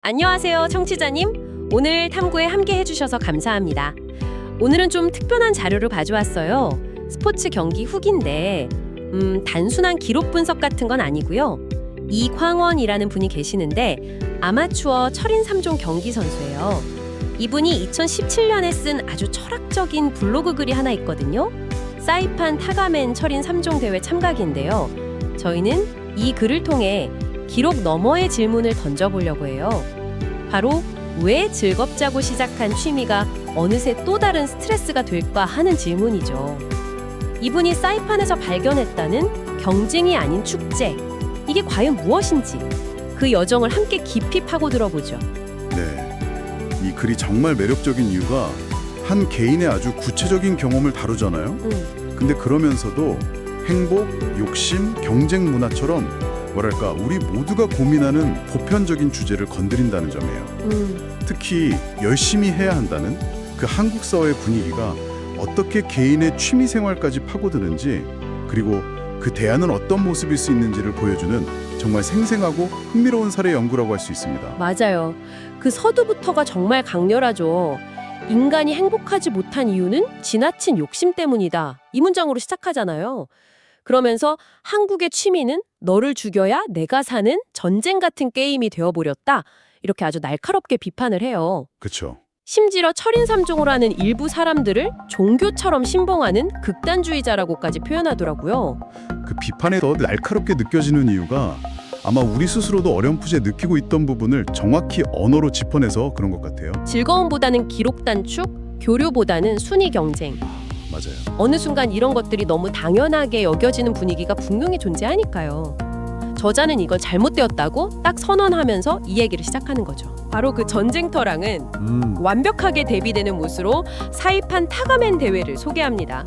안녕하세요, 청취자님. 오늘 탐구에 함께 해주셔서 감사합니다. 오늘은 좀 특별한 자료를 가져왔어요. 스포츠 경기 후기인데 단순한 기록 분석 같은 건 아니고요. 이광원이라는 분이 계시는데 아마추어 철인 3종 경기 선수예요. 이분이 2017년에 쓴 아주 철학적인 블로그 글이 하나 있거든요. 사이판 타가멘 철인 3종 대회 참가기인데요. 저희는 이 글을 통해 기록 너머의 질문을 던져보려고 해요. 바로 왜 즐겁자고 시작한 취미가 어느새 또 다른 스트레스가 될까 하는 질문이죠. 이분이 사이판에서 발견했다는 경쟁이 아닌 축제, 이게 과연 무엇인지 그 여정을 함께 깊이 파고 들어보죠. 네, 이 글이 정말 매력적인 이유가 한 개인의 아주 구체적인 경험을 다루잖아요. 근데 그러면서도 행복, 욕심, 경쟁 문화처럼 뭐랄까 우리 모두가 고민하는 보편적인 주제를 건드린다는 점이에요. 특히 열심히 해야 한다는 그 한국 사회의 분위기가 어떻게 개인의 취미 생활까지 파고드는지, 그리고 그 대안은 어떤 모습일 수 있는지를 보여주는 정말 생생하고 흥미로운 사례 연구라고 할 수 있습니다. 맞아요. 그 서두부터가 정말 강렬하죠. 인간이 행복하지 못한 이유는 지나친 욕심 때문이다. 이 문장으로 시작하잖아요. 그러면서 한국의 취미는 너를 죽여야 내가 사는 전쟁 같은 게임이 되어버렸다. 이렇게 아주 날카롭게 비판을 해요. 그렇죠. 심지어 철인 3종을 하는 일부 사람들을 종교처럼 신봉하는 극단주의자라고까지 표현하더라고요. 그 비판에 더 날카롭게 느껴지는 이유가 아마 우리 스스로도 어렴풋이 느끼고 있던 부분을 정확히 언어로 짚어내서 그런 것 같아요. 즐거움보다는 기록 단축, 교류보다는 순위 경쟁. 맞아요. 어느 순간 이런 것들이 너무 당연하게 여겨지는 분위기가 분명히 존재하니까요. 저자는 이걸 잘못되었다고 딱 선언하면서 이 얘기를 시작하는 거죠. 바로 그 전쟁터랑은 완벽하게 대비되는 모습으로 사이판 타가멘 대회를 소개합니다.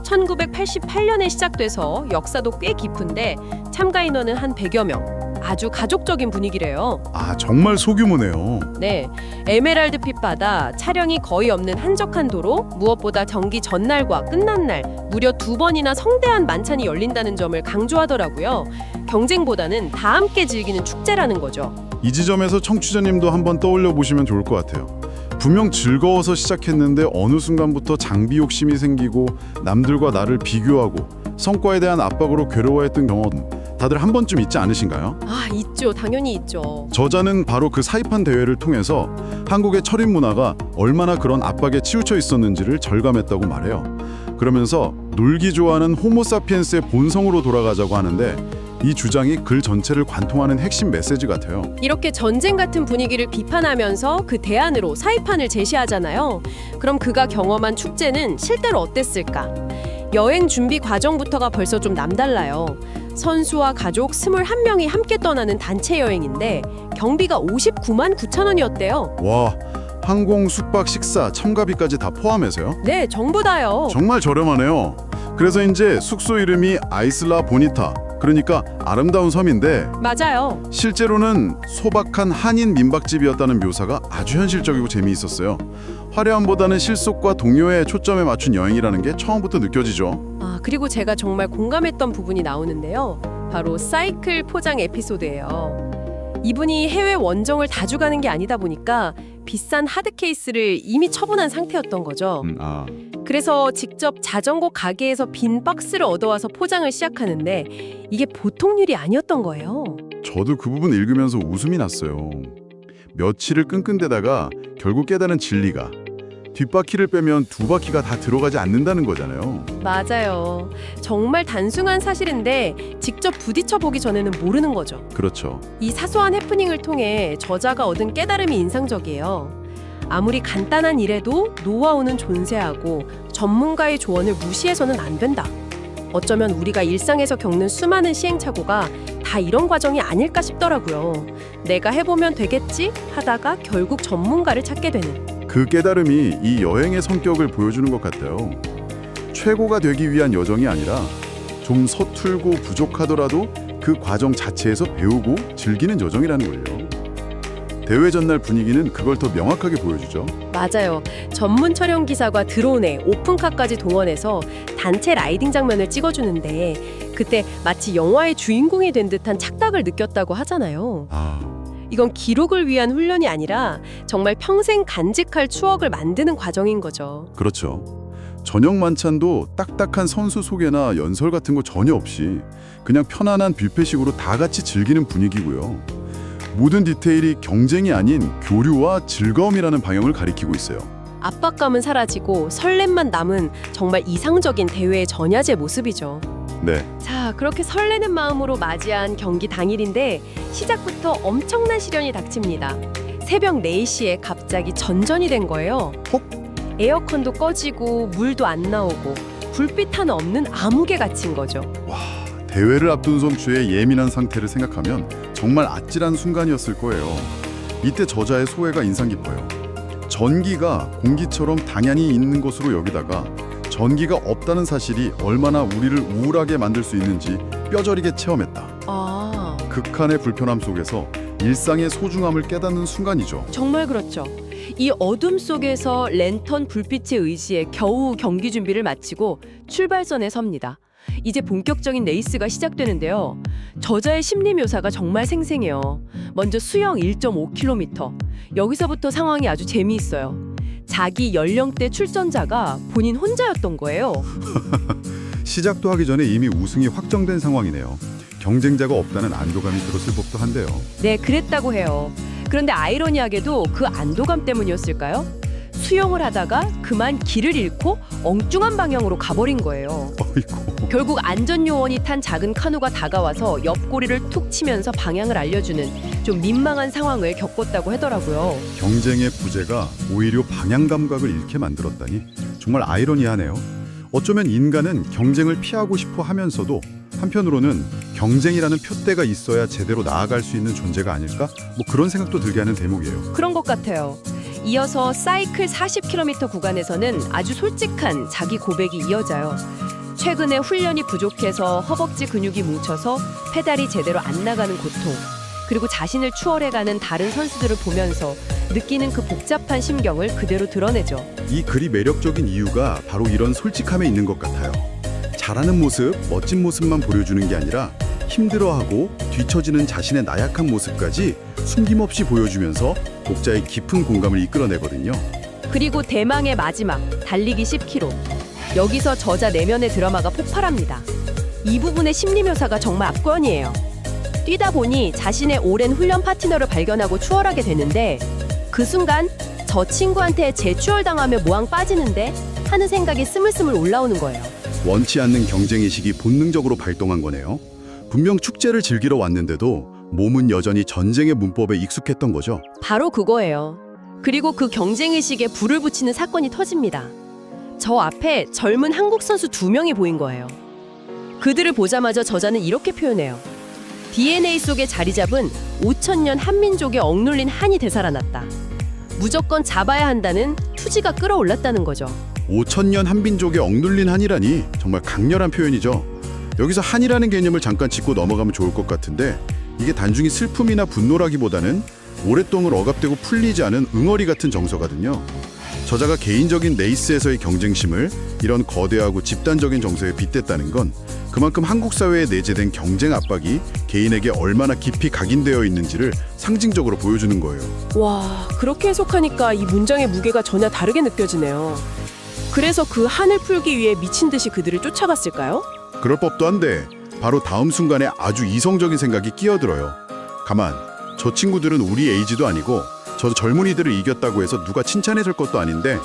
1988년에 시작돼서 역사도 꽤 깊은데 참가 인원은 한 100여 명. 아주 가족적인 분위기래요. 아, 정말 소규모네요. 네, 에메랄드 빛바다, 차량이 거의 없는 한적한 도로, 무엇보다 경기 전날과 끝난 날 무려 2번이나 성대한 만찬이 열린다는 점을 강조하더라고요. 경쟁보다는 다 함께 즐기는 축제라는 거죠. 이 지점에서 청취자님도 한번 떠올려 보시면 좋을 것 같아요. 분명 즐거워서 시작했는데 어느 순간부터 장비 욕심이 생기고 남들과 나를 비교하고 성과에 대한 압박으로 괴로워했던 경험 다들 한 번쯤 있지 않으신가요? 아, 있죠. 당연히 있죠. 저자는 바로 그 사이판 대회를 통해서 한국의 철인 문화가 얼마나 그런 압박에 치우쳐 있었는지를 절감했다고 말해요. 그러면서 놀기 좋아하는 호모사피엔스의 본성으로 돌아가자고 하는데 이 주장이 글 전체를 관통하는 핵심 메시지 같아요. 이렇게 전쟁 같은 분위기를 비판하면서 그 대안으로 사이판을 제시하잖아요. 그럼 그가 경험한 축제는 실제로 어땠을까? 여행 준비 과정부터가 벌써 좀 남달라요. 선수와 가족 21명이 함께 떠나는 단체 여행인데 경비가 59만 9천 원이었대요. 와, 항공, 숙박, 식사, 참가비까지 다 포함해서요? 네, 전부 다요. 정말 저렴하네요. 그래서 이제 숙소 이름이 아이슬라 보니타, 그러니까 아름다운 섬인데 맞아요. 실제로는 소박한 한인 민박집이었다는 묘사가 아주 현실적이고 재미있었어요. 화려함보다는 실속과 동요에 초점에 맞춘 여행이라는 게 처음부터 느껴지죠. 아, 그리고 제가 정말 공감했던 부분이 나오는데요. 바로 사이클 포장 에피소드예요. 이분이 해외 원정을 다 주가는 게 아니다 보니까 비싼 하드 케이스를 이미 처분한 상태였던 거죠. 그래서 직접 자전거 가게에서 빈 박스를 얻어와서 포장을 시작하는데 이게 보통 일이 아니었던 거예요. 저도 그 부분 읽으면서 웃음이 났어요. 며칠을 끙끙대다가 결국 깨달은 진리가 뒷바퀴를 빼면 두 바퀴가 다 들어가지 않는다는 거잖아요. 맞아요. 정말 단순한 사실인데 직접 부딪혀 보기 전에는 모르는 거죠. 그렇죠. 이 사소한 해프닝을 통해 저자가 얻은 깨달음이 인상적이에요. 아무리 간단한 일에도 노하우는 존재하고 전문가의 조언을 무시해서는 안 된다. 어쩌면 우리가 일상에서 겪는 수많은 시행착오가 다 이런 과정이 아닐까 싶더라고요. 내가 해보면 되겠지 하다가 결국 전문가를 찾게 되는. 그 깨달음이 이 여행의 성격을 보여주는 것 같아요. 최고가 되기 위한 여정이 아니라 좀 서툴고 부족하더라도 그 과정 자체에서 배우고 즐기는 여정이라는 거예요. 대회 전날 분위기는 그걸 더 명확하게 보여주죠. 맞아요. 전문 촬영 기사가 드론에 오픈카까지 동원해서 단체 라이딩 장면을 찍어주는데 그때 마치 영화의 주인공이 된 듯한 착각을 느꼈다고 하잖아요. 이건 기록을 위한 훈련이 아니라 정말 평생 간직할 추억을 만드는 과정인 거죠. 그렇죠. 저녁 만찬도 딱딱한 선수 소개나 연설 같은 거 전혀 없이 그냥 편안한 뷔페식으로 다 같이 즐기는 분위기고요. 모든 디테일이 경쟁이 아닌 교류와 즐거움이라는 방향을 가리키고 있어요. 압박감은 사라지고 설렘만 남은 정말 이상적인 대회의 전야제 모습이죠. 네, 자, 그렇게 설레는 마음으로 맞이한 경기 당일인데 시작부터 엄청난 시련이 닥칩니다. 새벽 4시에 갑자기 전전이 된 거예요. 에어컨도 꺼지고 물도 안 나오고 불빛 하나 없는 암흑에 갇힌 거죠. 대회를 앞둔 선수의 예민한 상태를 생각하면 정말 아찔한 순간이었을 거예요. 이때 저자의 소회가 인상 깊어요. 전기가 공기처럼 당연히 있는 것으로 여기다가 전기가 없다는 사실이 얼마나 우리를 우울하게 만들 수 있는지 뼈저리게 체험했다. 아, 극한의 불편함 속에서 일상의 소중함을 깨닫는 순간이죠. 정말 그렇죠. 이 어둠 속에서 랜턴 불빛의 의지에 겨우 경기 준비를 마치고 출발선에 섭니다. 이제 본격적인 레이스가 시작되는데요. 저자의 심리 묘사가 정말 생생해요. 먼저 수영 1.5km. 여기서부터 상황이 아주 재미있어요. 자기 연령대 출전자가 본인 혼자였던 거예요. 시작도 하기 전에 이미 우승이 확정된 상황이네요. 경쟁자가 없다는 안도감이 들었을 법도 한데요. 네, 그랬다고 해요. 그런데 아이러니하게도 그 안도감 때문이었을까요? 수영을 하다가 그만 길을 잃고 엉뚱한 방향으로 가버린 거예요. 어이구. 결국 안전요원이 탄 작은 카누가 다가와서 옆구리를 툭 치면서 방향을 알려주는 좀 민망한 상황을 겪었다고 하더라고요. 경쟁의 부재가 오히려 방향 감각을 잃게 만들었다니 정말 아이러니하네요. 어쩌면 인간은 경쟁을 피하고 싶어 하면서도 한편으로는 경쟁이라는 표대가 있어야 제대로 나아갈 수 있는 존재가 아닐까? 뭐 그런 생각도 들게 하는 대목이에요. 그런 것 같아요. 이어서 사이클 40km 구간에서는 아주 솔직한 자기 고백이 이어져요. 최근에 훈련이 부족해서 허벅지 근육이 뭉쳐서 페달이 제대로 안 나가는 고통, 그리고 자신을 추월해가는 다른 선수들을 보면서 느끼는 그 복잡한 심경을 그대로 드러내죠. 이 글이 매력적인 이유가 바로 이런 솔직함에 있는 것 같아요. 잘하는 모습, 멋진 모습만 보여주는 게 아니라 힘들어하고 뒤처지는 자신의 나약한 모습까지 숨김없이 보여주면서 독자의 깊은 공감을 이끌어내거든요. 그리고 대망의 마지막, 달리기 10km. 여기서 저자 내면의 드라마가 폭발합니다. 이 부분의 심리 묘사가 정말 압권이에요. 뛰다 보니 자신의 오랜 훈련 파트너를 발견하고 추월하게 되는데 그 순간 저 친구한테 재추월당하며 모항 빠지는데 하는 생각이 스물스물 올라오는 거예요. 원치 않는 경쟁의식이 본능적으로 발동한 거네요. 분명 축제를 즐기러 왔는데도 몸은 여전히 전쟁의 문법에 익숙했던 거죠. 바로 그거예요. 그리고 그 경쟁의식에 불을 붙이는 사건이 터집니다. 저 앞에 젊은 한국 선수 2명이 보인 거예요. 그들을 보자마자 저자는 이렇게 표현해요. DNA 속에 자리 잡은 5,000년 한민족의 억눌린 한이 되살아났다. 무조건 잡아야 한다는 투지가 끌어올랐다는 거죠. 5,000년 한민족의 억눌린 한이라니 정말 강렬한 표현이죠. 여기서 한이라는 개념을 잠깐 짚고 넘어가면 좋을 것 같은데 이게 단순히 슬픔이나 분노라기보다는 오랫동안 억압되고 풀리지 않은 응어리 같은 정서거든요. 저자가 개인적인 레이스에서의 경쟁심을 이런 거대하고 집단적인 정서에 빗댔다는 건 그만큼 한국 사회에 내재된 경쟁 압박이 개인에게 얼마나 깊이 각인되어 있는지를 상징적으로 보여주는 거예요. 와, 그렇게 해석하니까 이 문장의 무게가 전혀 다르게 느껴지네요. 그래서 그 한을 풀기 위해 미친 듯이 그들을 쫓아갔을까요? 그럴 법도 한데 바로 다음 순간에 아주 이성적인 생각이 끼어들어요. 가만, 저 친구들은 우리 에이지도 아니고 저 젊은이들을 이겼다고 해서 누가 칭찬해줄 것도 아닌데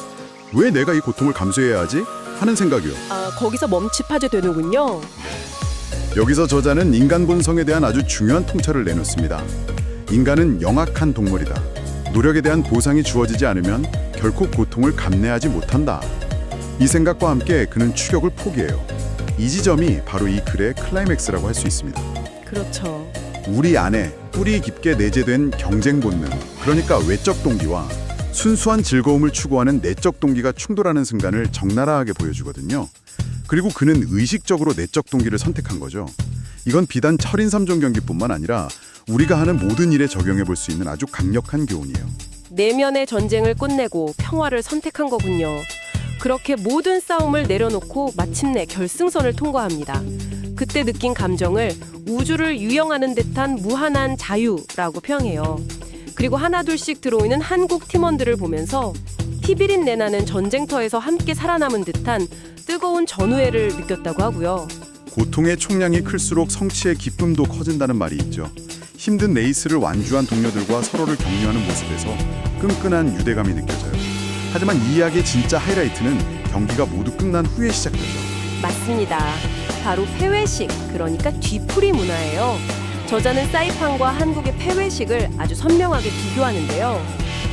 왜 내가 이 고통을 감수해야 하지? 하는 생각이요. 아, 거기서 멈칫하게 되는군요. 여기서 저자는 인간 본성에 대한 아주 중요한 통찰을 내놓습니다. 인간은 영악한 동물이다. 노력에 대한 보상이 주어지지 않으면 결코 고통을 감내하지 못한다. 이 생각과 함께 그는 추격을 포기해요. 이 지점이 바로 이 글의 클라이맥스라고 할 수 있습니다. 그렇죠. 우리 안에 뿌리 깊게 내재된 경쟁 본능, 그러니까 외적 동기와 순수한 즐거움을 추구하는 내적 동기가 충돌하는 순간을 적나라하게 보여주거든요. 그리고 그는 의식적으로 내적 동기를 선택한 거죠. 이건 비단 철인 3종 경기뿐만 아니라 우리가 하는 모든 일에 적용해 볼 수 있는 아주 강력한 교훈이에요. 내면의 전쟁을 끝내고 평화를 선택한 거군요. 그렇게 모든 싸움을 내려놓고 마침내 결승선을 통과합니다. 그때 느낀 감정을 우주를 유영하는 듯한 무한한 자유라고 평해요. 그리고 하나둘씩 들어오는 한국 팀원들을 보면서 피비린 내나는 전쟁터에서 함께 살아남은 듯한 뜨거운 전우애를 느꼈다고 하고요. 고통의 총량이 클수록 성취의 기쁨도 커진다는 말이 있죠. 힘든 레이스를 완주한 동료들과 서로를 격려하는 모습에서 끈끈한 유대감이 느껴져요. 하지만 이 이야기의 진짜 하이라이트는 경기가 모두 끝난 후에 시작되죠. 맞습니다. 바로 폐회식, 그러니까 뒤풀이 문화예요. 저자는 사이판과 한국의 폐회식을 아주 선명하게 비교하는데요.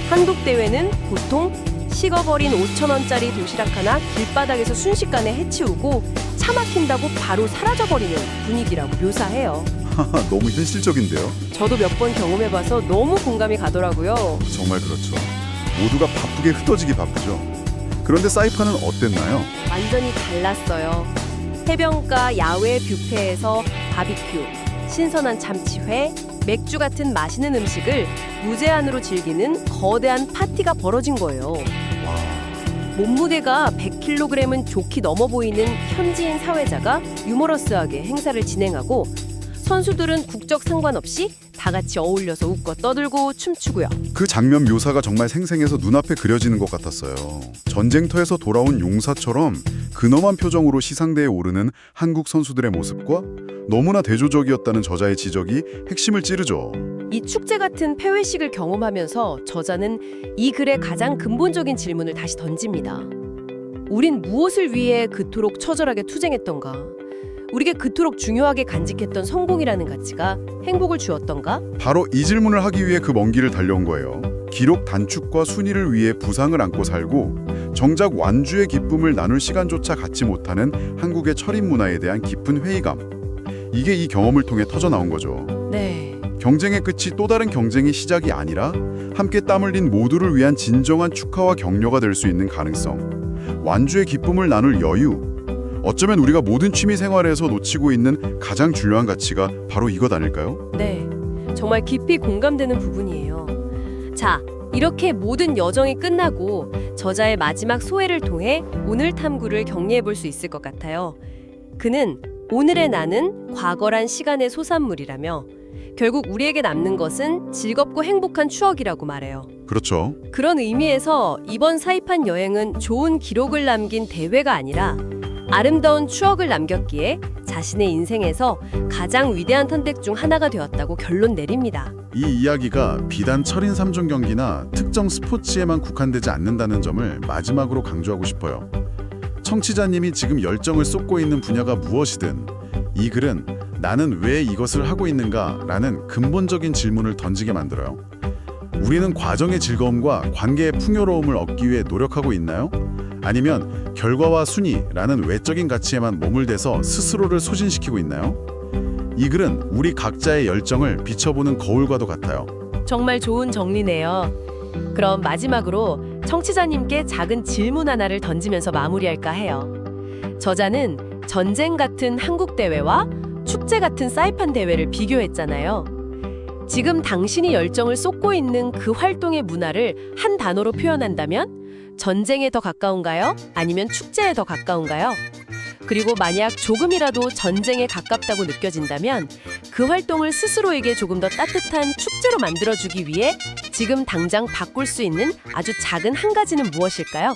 한국 대회는 보통 식어버린 5,000원짜리 도시락 하나 길바닥에서 순식간에 해치우고 차 막힌다고 바로 사라져버리는 분위기라고 묘사해요. 너무 현실적인데요? 저도 몇 번 경험해봐서 너무 공감이 가더라고요. 정말 그렇죠. 모두가 바쁘게 흩어지기 바쁘죠. 그런데 사이판은 어땠나요? 완전히 달랐어요. 해변가 야외 뷔페에서 바비큐, 신선한 참치회, 맥주 같은 맛있는 음식을 무제한으로 즐기는 거대한 파티가 벌어진 거예요. 몸무게가 100kg은 좋게 넘어 보이는 현지인 사회자가 유머러스하게 행사를 진행하고 선수들은 국적 상관없이 다 같이 어울려서 웃고 떠들고 춤추고요. 그 장면 묘사가 정말 생생해서 눈앞에 그려지는 것 같았어요. 전쟁터에서 돌아온 용사처럼 근엄한 표정으로 시상대에 오르는 한국 선수들의 모습과 너무나 대조적이었다는 저자의 지적이 핵심을 찌르죠. 이 축제 같은 폐회식을 경험하면서 저자는 이 글의 가장 근본적인 질문을 다시 던집니다. 우린 무엇을 위해 그토록 처절하게 투쟁했던가? 우리에게 그토록 중요하게 간직했던 성공이라는 가치가 행복을 주었던가? 바로 이 질문을 하기 위해 그 먼 길을 달려온 거예요. 기록 단축과 순위를 위해 부상을 안고 살고 정작 완주의 기쁨을 나눌 시간조차 갖지 못하는 한국의 철인 문화에 대한 깊은 회의감. 이게 이 경험을 통해 터져나온 거죠. 네. 경쟁의 끝이 또 다른 경쟁의 시작이 아니라 함께 땀 흘린 모두를 위한 진정한 축하와 격려가 될 수 있는 가능성. 완주의 기쁨을 나눌 여유. 어쩌면 우리가 모든 취미 생활에서 놓치고 있는 가장 중요한 가치가 바로 이것 아닐까요? 네. 정말 깊이 공감되는 부분이에요. 자, 이렇게 모든 여정이 끝나고 저자의 마지막 소회를 통해 오늘 탐구를 정리해 볼 수 있을 것 같아요. 그는 오늘의 나는 과거란 시간의 소산물이라며 결국 우리에게 남는 것은 즐겁고 행복한 추억이라고 말해요. 그렇죠. 그런 의미에서 이번 사이판 여행은 좋은 기록을 남긴 대회가 아니라 아름다운 추억을 남겼기에 자신의 인생에서 가장 위대한 선택 중 하나가 되었다고 결론 내립니다. 이 이야기가 비단 철인 3종 경기나 특정 스포츠에만 국한되지 않는다는 점을 마지막으로 강조하고 싶어요. 청취자님이 지금 열정을 쏟고 있는 분야가 무엇이든 이 글은 나는 왜 이것을 하고 있는가라는 근본적인 질문을 던지게 만들어요. 우리는 과정의 즐거움과 관계의 풍요로움을 얻기 위해 노력하고 있나요? 아니면 결과와 순위라는 외적인 가치에만 머물대서 스스로를 소진시키고 있나요? 이 글은 우리 각자의 열정을 비춰보는 거울과도 같아요. 정말 좋은 정리네요. 그럼 마지막으로 청취자님께 작은 질문 하나를 던지면서 마무리할까 해요. 저자는 전쟁 같은 한국 대회와 축제 같은 사이판 대회를 비교했잖아요. 지금 당신이 열정을 쏟고 있는 그 활동의 문화를 한 단어로 표현한다면 전쟁에 더 가까운가요? 아니면 축제에 더 가까운가요? 그리고 만약 조금이라도 전쟁에 가깝다고 느껴진다면 그 활동을 스스로에게 조금 더 따뜻한 축제로 만들어주기 위해 지금 당장 바꿀 수 있는 아주 작은 한 가지는 무엇일까요?